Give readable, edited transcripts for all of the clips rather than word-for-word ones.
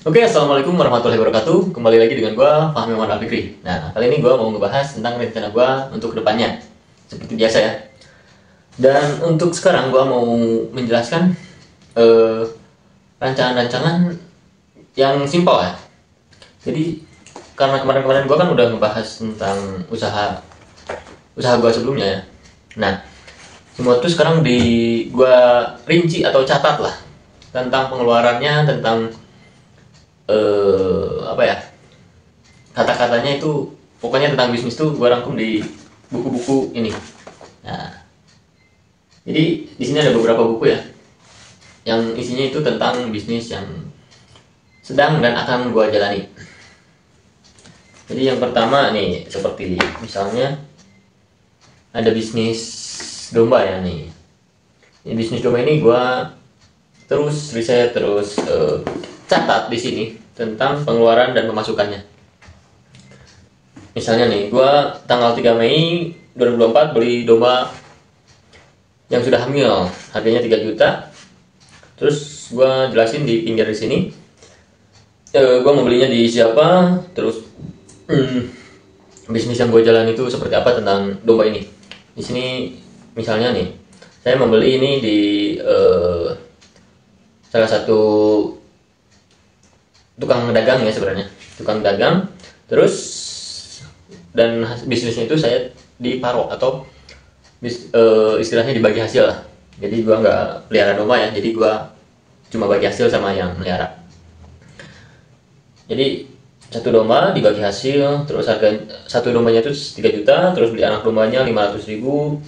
Oke, assalamualaikum warahmatullahi wabarakatuh. Kembali lagi dengan gue, Fahmi Muhammad Al-Fikri. Nah, kali ini gue mau ngebahas tentang rencana gue untuk kedepannya, seperti biasa ya. Dan untuk sekarang gue mau menjelaskan rancangan-rancangan yang simpel ya. Jadi karena kemarin-kemarin gue kan udah ngebahas tentang usaha gue sebelumnya ya. Nah, semua itu sekarang gue rinci atau catat lah tentang pengeluarannya, tentang apa ya, kata-katanya itu pokoknya tentang bisnis tuh gue rangkum di buku-buku ini. Nah, jadi di sini ada beberapa buku ya yang isinya itu tentang bisnis yang sedang dan akan gue jalani. Jadi yang pertama nih, seperti misalnya ada bisnis domba ya nih. Ini bisnis domba ini gue terus riset, terus catat di sini tentang pengeluaran dan pemasukannya. Misalnya nih, gua tanggal 3 Mei 2024 beli domba yang sudah hamil, harganya 3 juta. Terus gua jelasin di pinggir di sini, gua membelinya di siapa, terus bisnis yang gua jalan itu seperti apa tentang domba ini. Di sini misalnya nih, saya membeli ini di salah satu tukang dagang ya, sebenarnya tukang dagang. Terus dan bisnisnya itu saya di paro atau istilahnya dibagi hasil lah. Jadi gua nggak pelihara domba ya, jadi gua cuma bagi hasil sama yang melihara. Jadi satu domba dibagi hasil, terus harga satu dombanya itu 3 juta, terus beli anak dombanya 500.000.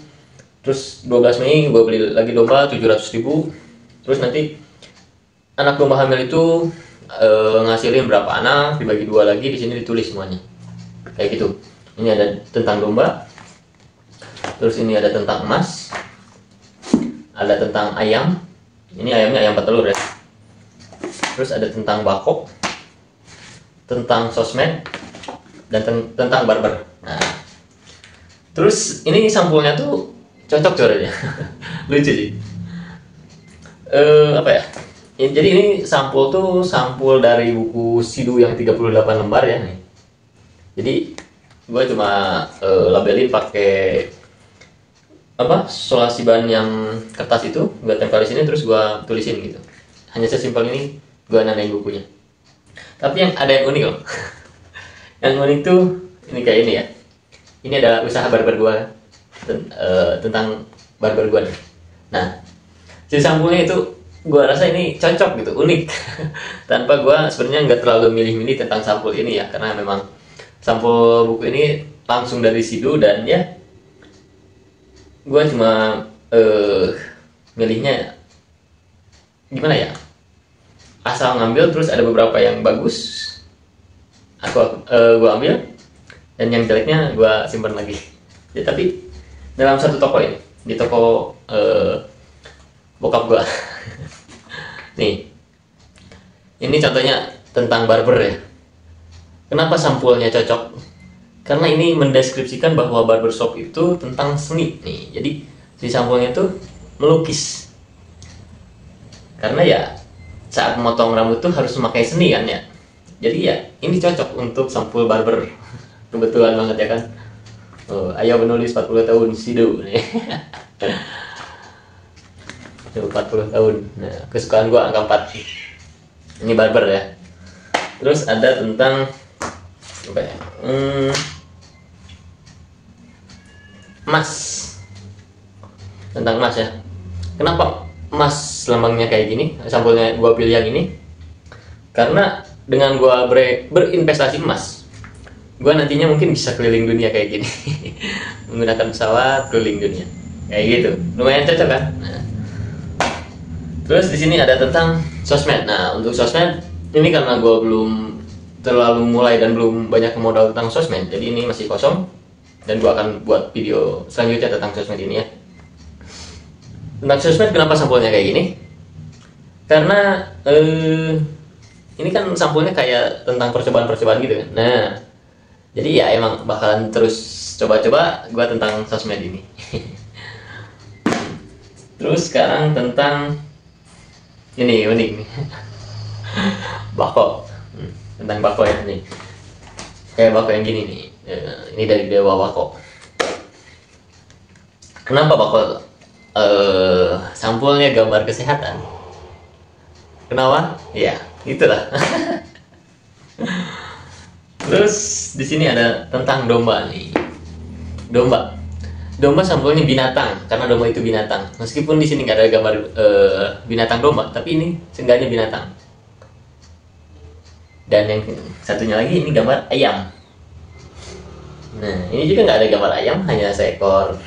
Terus 12 Mei gua beli lagi domba 700.000. Terus nanti anak domba hamil itu ngasilin berapa anak, dibagi 2 lagi, di sini ditulis semuanya kayak gitu. Ini ada tentang domba, terus ini ada tentang emas, ada tentang ayam, ini ayamnya ayam petelur ya, terus ada tentang bako, tentang sosmed, dan tentang barber. Nah, terus ini sampulnya tuh cocok coret ya. Lucu sih. Apa ya, jadi ini sampul dari buku Sidu yang 38 lembar ya nih. Jadi gue cuma labelin pakai solasi ban yang kertas itu, gue tempel di sini, terus gue tulisin gitu. Hanya sesimpel ini gue nandain bukunya. Tapi yang ada yang unik loh. Yang unik tuh ini kayak ini ya. Ini adalah usaha barber gue, tentang barber gue nih. Nah, si sampulnya itu gue rasa ini cocok gitu, unik. Tanpa gue sebenarnya nggak terlalu milih-milih tentang sampul ini ya, karena memang sampul buku ini langsung dari Sidu, dan ya gue cuma milihnya gimana ya, asal ngambil, terus ada beberapa yang bagus gue ambil, dan yang jeleknya gue simpan lagi ya. Tapi dalam satu toko ini, di toko bokap gue. Nih, ini contohnya tentang barber ya. Kenapa sampulnya cocok? Karena ini mendeskripsikan bahwa barbershop itu tentang seni nih. Jadi si sampulnya itu melukis. Karena ya saat memotong rambut tuh harus memakai seni kan ya. Jadi ya ini cocok untuk sampul barber. Kebetulan banget ya kan. Oh, ayo menulis 40 tahun Sidu nih. 40 tahun. Nah, kesukaan gua angka 4. Ini barber ya. Terus ada tentang apa ya? Emas. Tentang emas ya. Kenapa emas lambangnya kayak gini? Sampulnya gua pilih yang ini. Karena dengan gua berinvestasi emas, gua nantinya mungkin bisa keliling dunia kayak gini. Menggunakan pesawat keliling dunia. Kayak gitu. Lumayan cocok kan? Nah. Terus di sini ada tentang sosmed. Nah, untuk sosmed ini karena gue belum terlalu mulai dan belum banyak modal tentang sosmed, jadi ini masih kosong, dan gue akan buat video selanjutnya tentang sosmed ini ya. Tentang sosmed, kenapa sampulnya kayak gini? Karena ini kan sampulnya kayak tentang percobaan-percobaan gitu kan. Nah, jadi ya emang bakalan terus coba-coba gue tentang sosmed ini. Terus sekarang tentang ini unik nih. Bako. Tentang bako ya nih. Kayak bako yang gini nih. Ini dari Dewa Bako. Kenapa bako sampulnya gambar kesehatan? Kenapa? Ya, itulah. Terus di sini ada tentang domba nih. Domba sampulnya binatang, karena domba itu binatang. Meskipun di sini nggak ada gambar binatang domba, tapi ini seenggaknya binatang. Dan yang satunya lagi ini gambar ayam. Nah, ini juga nggak ada gambar ayam, hanya seekor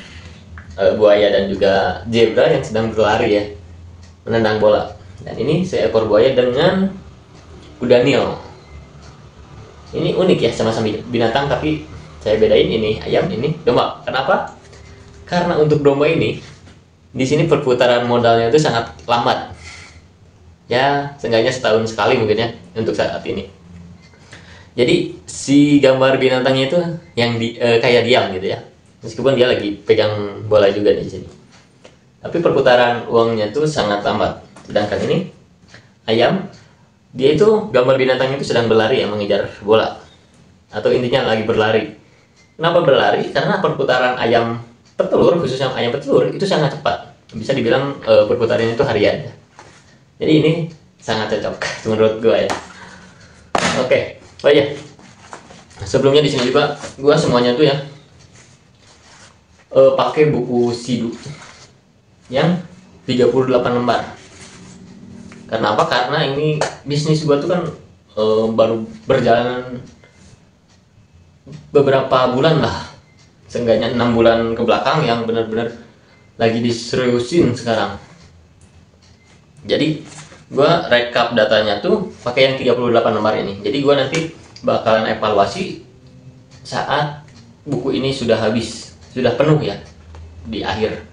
buaya dan juga zebra yang sedang berlari ya, menendang bola. Dan ini seekor buaya dengan kuda nil. Ini unik ya, sama-sama binatang tapi saya bedain, ini ayam, ini domba. Kenapa? Karena untuk domba ini di sini perputaran modalnya itu sangat lambat. Ya, seenggaknya setahun sekali mungkin ya untuk saat ini. Jadi si gambar binatangnya itu yang kayak diam gitu ya. Meskipun dia lagi pegang bola juga di sini. Tapi perputaran uangnya itu sangat lambat. Sedangkan ini ayam, dia itu gambar binatangnya itu sedang berlari ya, mengejar bola. Atau intinya lagi berlari. Kenapa berlari? Karena perputaran ayam petelur, khususnya ayam petelur itu sangat cepat. Bisa dibilang perputarannya itu harian. Jadi ini sangat cocok menurut gue ya. Oke, oh iya. Sebelumnya di sini juga gue semuanya tuh ya pakai buku Sidu yang 38 lembar. Karena apa? Karena ini bisnis gue tuh kan baru berjalan beberapa bulan lah, seenggaknya 6 bulan ke belakang yang benar-benar lagi diseriusin sekarang. Jadi gue rekap datanya tuh pakai yang 38 lembar ini. Jadi gue nanti bakalan evaluasi saat buku ini sudah habis, sudah penuh ya di akhir.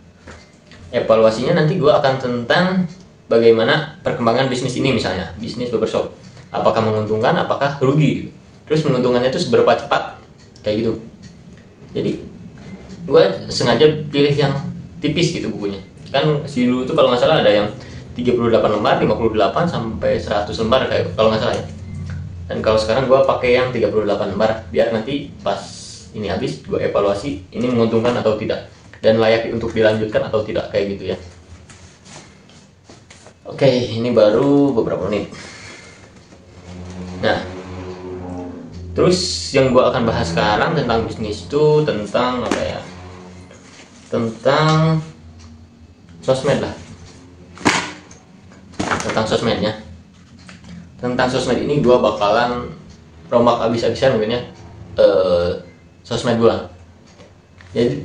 Evaluasinya nanti gue akan tentang bagaimana perkembangan bisnis ini, misalnya bisnis barbershop, apakah menguntungkan, apakah rugi, terus menguntungkannya itu seberapa cepat, kayak gitu. Jadi gue sengaja pilih yang tipis gitu bukunya. Kan si dulu itu kalau nggak salah ada yang 38 lembar, 58 sampai 100 lembar kayak kalau nggak salah ya. Dan kalau sekarang gue pakai yang 38 lembar biar nanti pas ini habis gue evaluasi ini menguntungkan atau tidak dan layak untuk dilanjutkan atau tidak, kayak gitu ya. Oke, ini baru beberapa menit. Nah, terus yang gue akan bahas sekarang tentang bisnis itu tentang apa ya? Tentang sosmed lah. Tentang sosmednya. Tentang sosmed ini gue bakalan rombak abis-abisan mungkin ya sosmed gue.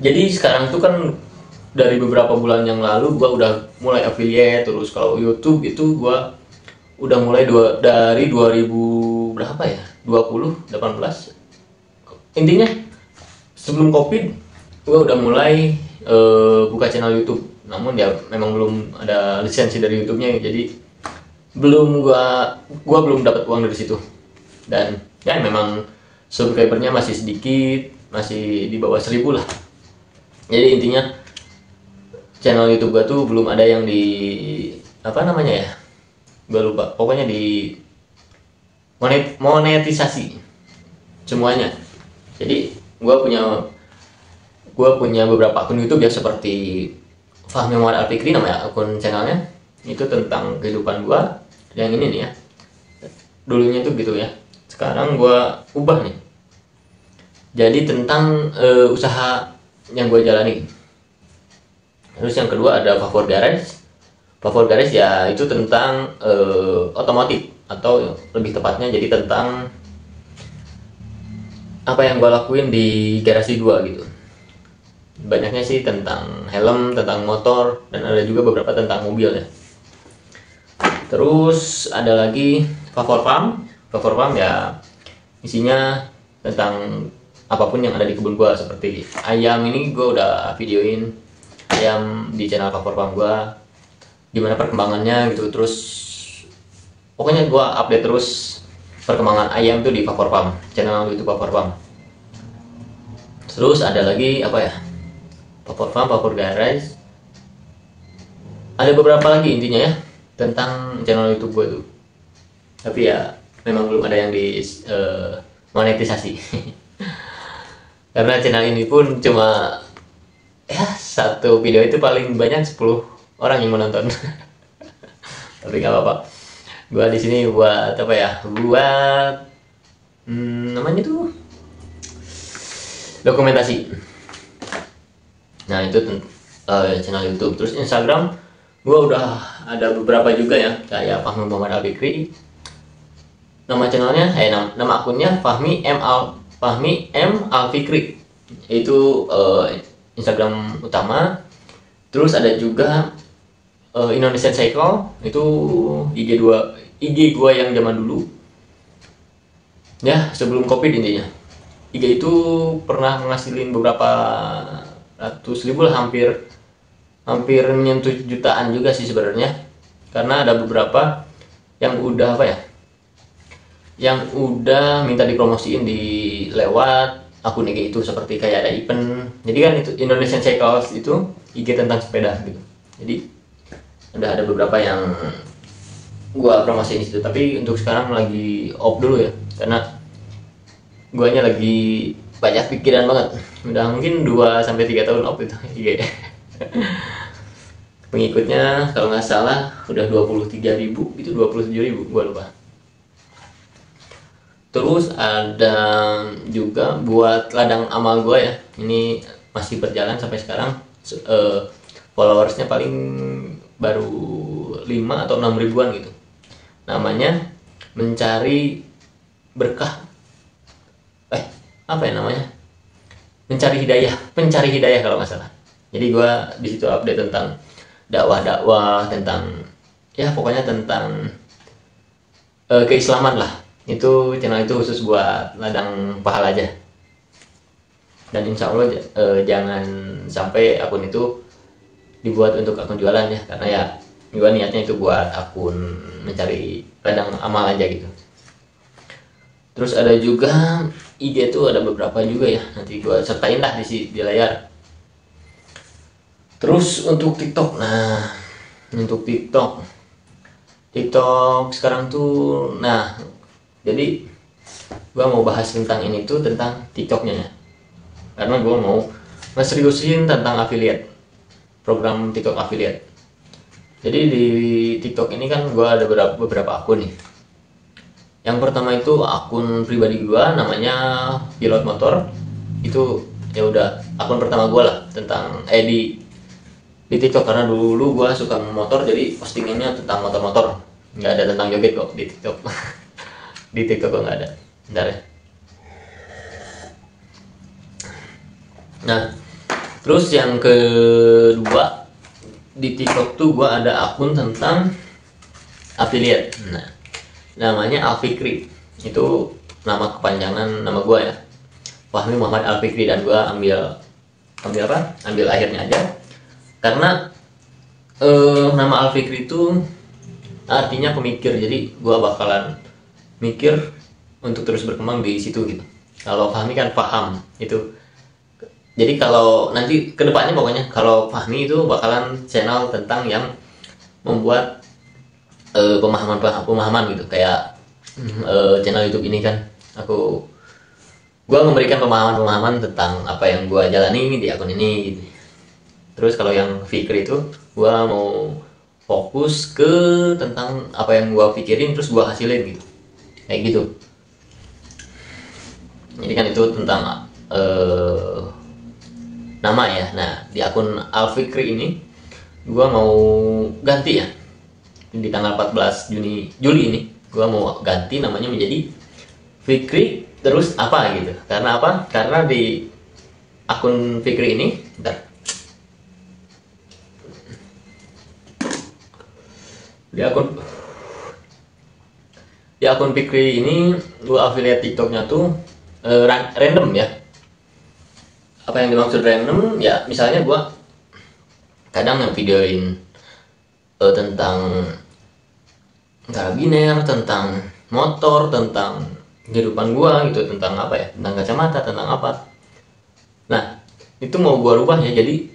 Jadi sekarang tuh kan dari beberapa bulan yang lalu gue udah mulai affiliate. Terus kalau YouTube itu gue udah mulai dari 2000 berapa ya, 20 18. Intinya sebelum COVID gue udah mulai buka channel YouTube. Namun ya memang belum ada lisensi dari YouTube-nya, jadi gua belum dapat uang dari situ. Dan ya memang subscribernya masih sedikit, masih di bawah 1000 lah. Jadi intinya channel YouTube gua tuh belum ada yang di apa namanya ya, gua lupa, pokoknya di monetisasi semuanya. Jadi gua punya beberapa akun YouTube ya, seperti Fahmi Muhammad Al-Fikri namanya akun channelnya. Itu tentang kehidupan gua. Yang ini nih ya, dulunya tuh gitu ya, sekarang gua ubah nih jadi tentang usaha yang gua jalani. Terus yang kedua ada Favor Garage. Favor Garage ya itu tentang otomotif, atau lebih tepatnya jadi tentang apa yang gua lakuin di garasi gua gitu. Banyaknya sih tentang helm, tentang motor, dan ada juga beberapa tentang mobil ya. Terus ada lagi Favor Farm. Favor Farm ya isinya tentang apapun yang ada di kebun gua, seperti ayam ini gua udah videoin ayam di channel Favor Farm gua, gimana perkembangannya gitu. Terus pokoknya gua update terus perkembangan ayam tuh di Favor Farm, channel YouTube Favor Farm. Terus ada lagi apa ya, Favor Farm, Favor Garage, ada beberapa lagi intinya ya tentang channel YouTube gue tuh. tapi ya memang belum ada yang di monetisasi. Karena channel ini pun cuma ya satu video itu paling banyak 10 orang yang menonton. Tapi nggak apa-apa, gua di sini buat apa ya, buat namanya tuh dokumentasi. Nah itu channel YouTube. Terus Instagram gua udah ada beberapa juga ya, kayak Fahmi Muhammad Al Fikri. Nama channelnya nama akunnya Fahmi M Al Fikri, itu Instagram utama. Terus ada juga Indonesian Cycle, itu IG gua yang zaman dulu ya, sebelum Covid. Intinya IG itu pernah menghasilin beberapa ratus ribu lah, hampir menyentuh jutaan juga sih sebenarnya, karena ada beberapa yang udah apa ya, yang udah minta dipromosiin di lewat akun IG itu, seperti kayak ada event. Jadi kan itu Indonesian Cycles itu IG tentang sepeda gitu. Jadi udah ada beberapa yang gua promosiin di situ, tapi untuk sekarang lagi off dulu ya, karena guanya lagi banyak pikiran banget. Udah mungkin 2-3 tahun off itu IG. Pengikutnya kalau nggak salah udah 23.000, itu 27.000, gua lupa. Terus ada juga buat ladang amal gua ya, ini masih berjalan sampai sekarang. Followersnya paling baru 5 atau 6 ribuan gitu. Namanya mencari berkah, apa ya namanya, pencari hidayah kalau nggak salah. Jadi gua di situ update tentang dakwah, tentang ya pokoknya tentang keislaman lah. Itu channel itu khusus buat ladang pahala aja. Dan insya Allah jangan sampai akun itu dibuat untuk akun jualan ya, karena ya gua niatnya itu buat akun mencari ladang amal aja gitu. Terus ada juga IG itu ada beberapa juga ya, nanti gua sertain lah di layar. Terus untuk TikTok, nah untuk TikTok sekarang tuh, nah jadi gua mau bahas tentang ini tuh, tentang TikToknya ya, karena gua mau ngeseriusin tentang affiliate, program TikTok affiliate. Jadi di TikTok ini kan gua ada beberapa akun nih. Yang pertama itu akun pribadi gua, namanya Pilot Motor. Itu ya udah akun pertama gua lah tentang di TikTok, karena dulu gua suka motor, jadi postingannya tentang motor-motor, nggak ada tentang joget kok di TikTok. Di TikTok kok nggak ada. Bentar ya. Nah, terus yang kedua di TikTok tuh gua ada akun tentang affiliate. Nah, namanya Al Fikri. Itu nama kepanjangan nama gua ya, Fahmi Muhammad Al Fikri, dan gua ambil apa? Ambil akhirnya aja. Karena nama Al Fikri itu artinya pemikir, jadi gua bakalan mikir untuk terus berkembang di situ gitu. Kalau Fahmi kan paham itu. Jadi kalau nanti kedepannya pokoknya kalau Fahmi itu bakalan channel tentang yang membuat pemahaman gitu, kayak channel YouTube ini kan gua memberikan pemahaman tentang apa yang gua jalani di akun ini gitu. Terus kalau yang Fikri itu gua mau fokus ke tentang apa yang gua pikirin terus gua hasilin gitu, kayak gitu. Jadi kan itu tentang nama ya. Nah di akun Al Fikri ini gua mau ganti ya, di tanggal 14 Juli ini gua mau ganti namanya menjadi Fikri terus apa gitu. Karena apa? Karena di akun Fikri ini, di akun Fikri ini gua affiliate TikToknya tuh random ya. Apa yang dimaksud random ya, misalnya gua kadang videoin tentang karabiner, tentang motor, tentang kehidupan gua gitu, tentang apa ya, tentang kacamata, tentang apa. Nah itu mau gua rubah ya, jadi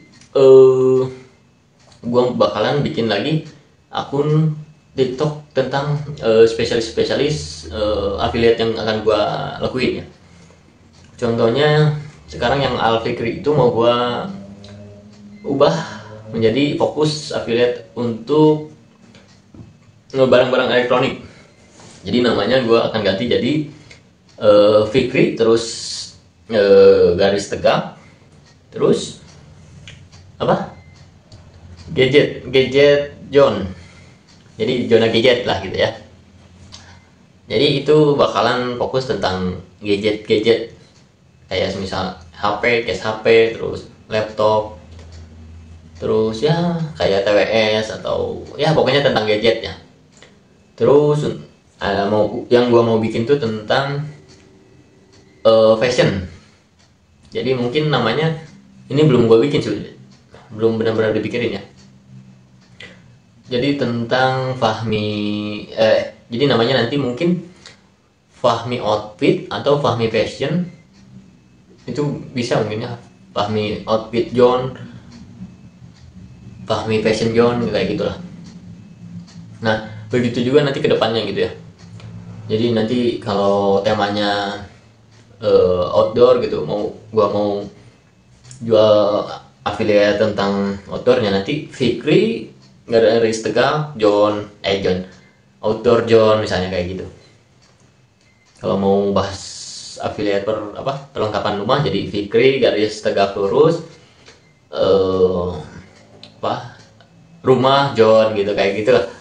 gua bakalan bikin lagi akun TikTok tentang spesialis-spesialis affiliate yang akan gua lakuin ya. Contohnya sekarang yang Al Fikri itu mau gua ubah menjadi fokus affiliate untuk barang-barang elektronik. Jadi namanya gua akan ganti jadi Fikri terus garis tegak terus apa? Gadget John. Jadi zona gadget lah gitu ya. Jadi itu bakalan fokus tentang gadget kayak misal HP, case HP, terus laptop, terus ya kayak TWS atau ya pokoknya tentang gadget ya. Terus yang gua mau bikin tuh tentang fashion. Jadi mungkin namanya ini belum gua bikin sih, belum benar-benar dipikirin ya. Jadi tentang jadi namanya nanti mungkin Fahmi Outfit atau Fahmi Fashion, itu bisa mungkin ya, Fahmi Outfit John, Fahmi Fashion John, kayak gitulah. Nah begitu juga nanti kedepannya gitu ya. Jadi nanti kalau temanya outdoor gitu, gua mau jual affiliate tentang outdoornya, nanti Fikri garis tegak John outdoor John misalnya kayak gitu. Kalau mau bahas affiliate perlengkapan rumah, jadi Fikri garis tegak lurus rumah John gitu, kayak gitu lah.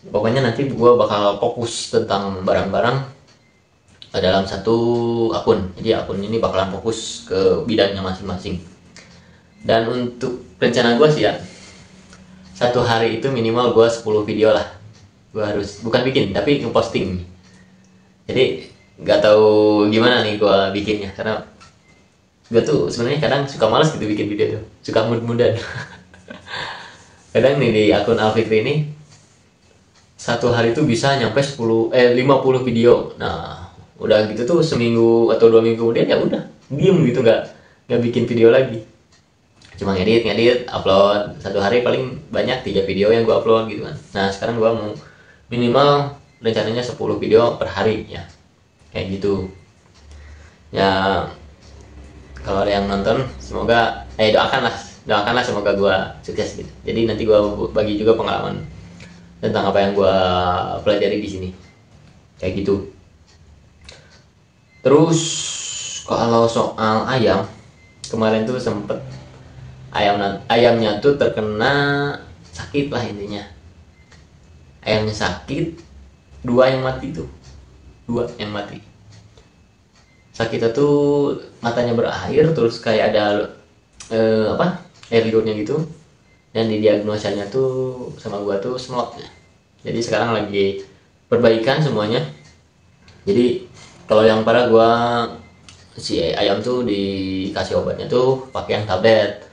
Pokoknya nanti gua bakal fokus tentang barang-barang dalam satu akun. Jadi akun ini bakalan fokus ke bidangnya masing-masing. Dan untuk rencana gua sih ya, satu hari itu minimal gue 10 video lah. Gue harus, bukan bikin, tapi ngeposting. Jadi nggak tahu gimana nih gue bikinnya, karena gue tuh sebenarnya kadang suka malas gitu bikin video tuh, suka mood-moodan. Kadang nih di akun Al Fikri ini satu hari tuh bisa nyampe 50 video. Nah udah gitu tuh seminggu atau 2 minggu kemudian ya udah diem gitu, nggak bikin video lagi. Cuma ngedit, upload. Satu hari paling banyak 3 video yang gue upload gitu kan. Nah sekarang gue mau minimal rencananya 10 video per hari ya, kayak gitu ya. Kalau ada yang nonton, semoga doakanlah semoga gue sukses gitu. Jadi nanti gue bagi juga pengalaman tentang apa yang gue pelajari di sini, kayak gitu. Terus kalau soal ayam, kemarin tuh sempet ayamnya tuh terkena sakit lah intinya. Ayamnya sakit, 2 yang mati. Sakitnya tuh matanya berair, terus kayak ada air liurnya gitu. Dan didiagnosanya tuh sama gua tuh smot. Jadi sekarang lagi perbaikan semuanya. Jadi kalau yang parah si ayam tuh dikasih obatnya tuh pakai yang tablet.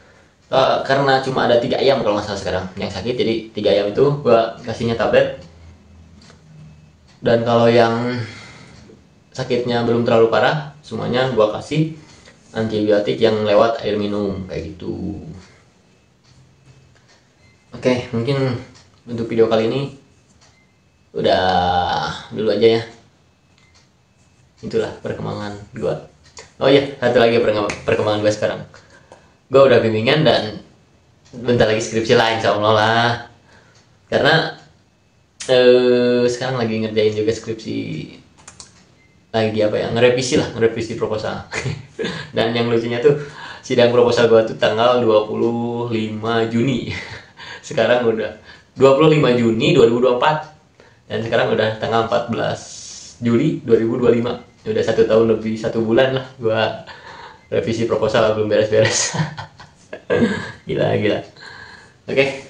Karena cuma ada 3 ayam kalau nggak salah sekarang yang sakit, jadi 3 ayam itu gua kasihnya tablet. Dan kalau yang sakitnya belum terlalu parah, semuanya gua kasih antibiotik yang lewat air minum, kayak gitu. Oke, mungkin untuk video kali ini udah dulu aja ya. Itulah perkembangan gua. Oh iya, satu lagi perkembangan gua sekarang. Gue udah bimbingan dan bentar lagi skripsi lah, insya Allah lah. Karena sekarang lagi ngerjain juga skripsi, lagi ngerevisi proposal. Dan yang lucunya tuh sidang proposal gue tuh tanggal 25 Juni. Sekarang udah 25 Juni 2024 dan sekarang udah tanggal 14 Juli 2025. Udah 1 tahun lebih 1 bulan lah gue revisi proposal, belum beres-beres. Gila. Oke,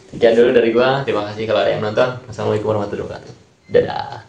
sekian dulu dari gua. Terima kasih kalau ada yang nonton. Assalamualaikum warahmatullahi wabarakatuh. Dadah.